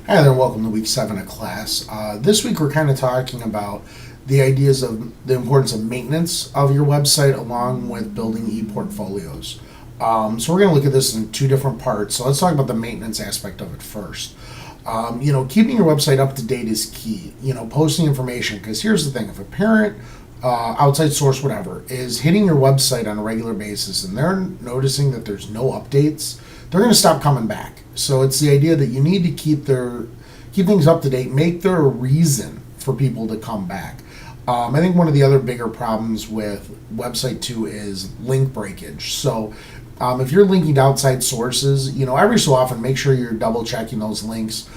Hi there, welcome to week 7 of class. This week we're kind of talking about the ideas of the importance of maintenance of your website along with building e-portfolios. So we're going to look at this in two different parts. So let's talk about the maintenance aspect of it first. Keeping your website up to date is key. Posting information, because here's the thing: if a parent, outside source, whatever, is hitting your website on a regular basis and they're noticing that there's no updates, they're going to stop coming back. So it's the idea that you need to keep things up to date, make there a reason for people to come back. I think one of the other bigger problems with website 2 is link breakage. So if you're linking to outside sources, every so often make sure you're double checking those links.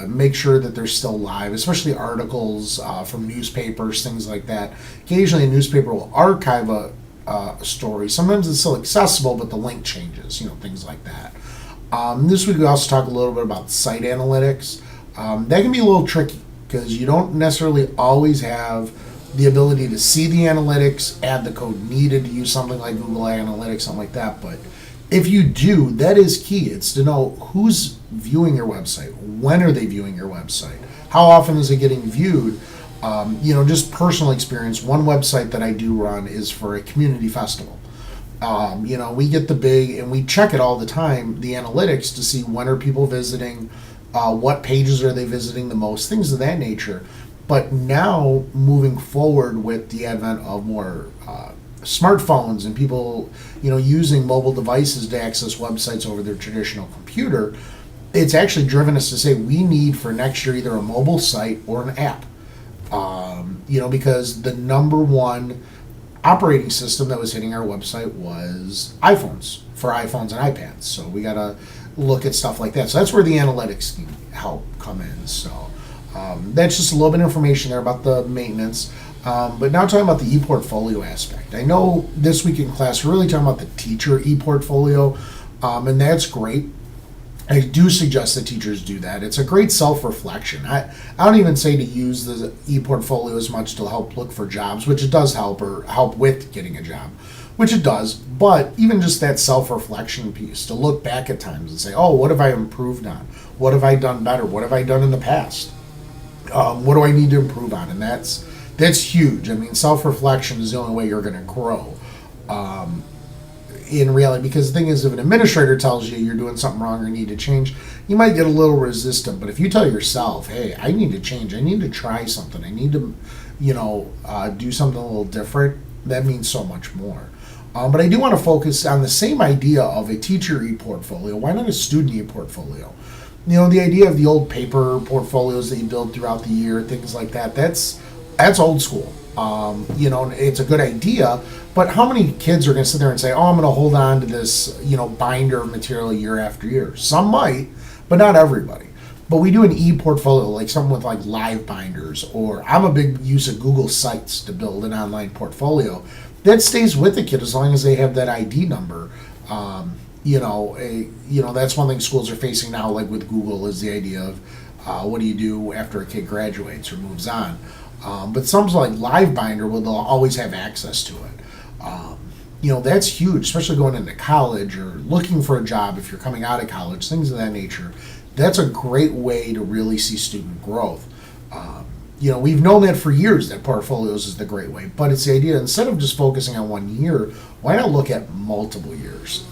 Make sure that they're still live, especially articles from newspapers, things like that. Occasionally a newspaper will archive a story. Sometimes it's still accessible, but the link changes, things like that. This week we also talk a little bit about site analytics. That can be a little tricky because you don't necessarily always have the ability to see the analytics, add the code needed to use something like Google Analytics, something like that. But if you do, that is key. It's to know who's viewing your website, when are they viewing your website, how often is it getting viewed. Just personal experience. One website that I do run is for a community festival. We get the big, and we check it all the time, the analytics to see when are people visiting, what pages are they visiting the most, things of that nature. But now, moving forward with the advent of more smartphones and people, using mobile devices to access websites over their traditional computer, it's actually driven us to say we need for next year either a mobile site or an app. Because the number one operating system that was hitting our website was iPhones, for iPhones and iPads. So we got to look at stuff like that. So that's where the analytics can help come in. So that's just a little bit of information there about the maintenance. But now talking about the e-portfolio aspect. I know this week in class we're really talking about the teacher e-portfolio, and that's great. I do suggest that teachers do that. It's a great self-reflection. I don't even say to use the e-portfolio as much to help look for jobs, which it does help, or help with getting a job, which it does. But even just that self-reflection piece, to look back at times and say, oh, what have I improved on? What have I done better? What have I done in the past? What do I need to improve on? And that's huge. I mean, self-reflection is the only way you're going to grow. In reality, because the thing is, if an administrator tells you you're doing something wrong or need to change, you might get a little resistant. But if you tell yourself, hey, I need to change, I need to try something, I need to do something a little different, that means so much more. But I do want to focus on the same idea of a teacher e-portfolio. Why not a student e-portfolio? The idea of the old paper portfolios that you build throughout the year, things like that, that's old school. It's a good idea, but how many kids are going to sit there and say, oh, I'm going to hold on to this, binder of material year after year? Some might, but not everybody. But we do an e-portfolio, like something with like live binders, or I'm a big use of Google Sites to build an online portfolio. That stays with the kid as long as they have that ID number. That's one thing schools are facing now, like with Google, is the idea of what do you do after a kid graduates or moves on. But something like LiveBinder, they'll always have access to it. That's huge, especially going into college or looking for a job if you're coming out of college, things of that nature. That's a great way to really see student growth. We've known that for years, that portfolios is the great way, but it's the idea, instead of just focusing on 1 year, why not look at multiple years,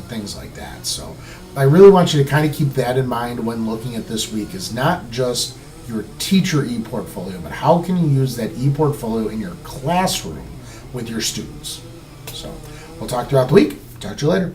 things like that. So I really want you to kind of keep that in mind when looking at this week, is not just your teacher e-portfolio, but how can you use that e-portfolio in your classroom with your students. So we'll talk throughout the week. Talk to you later.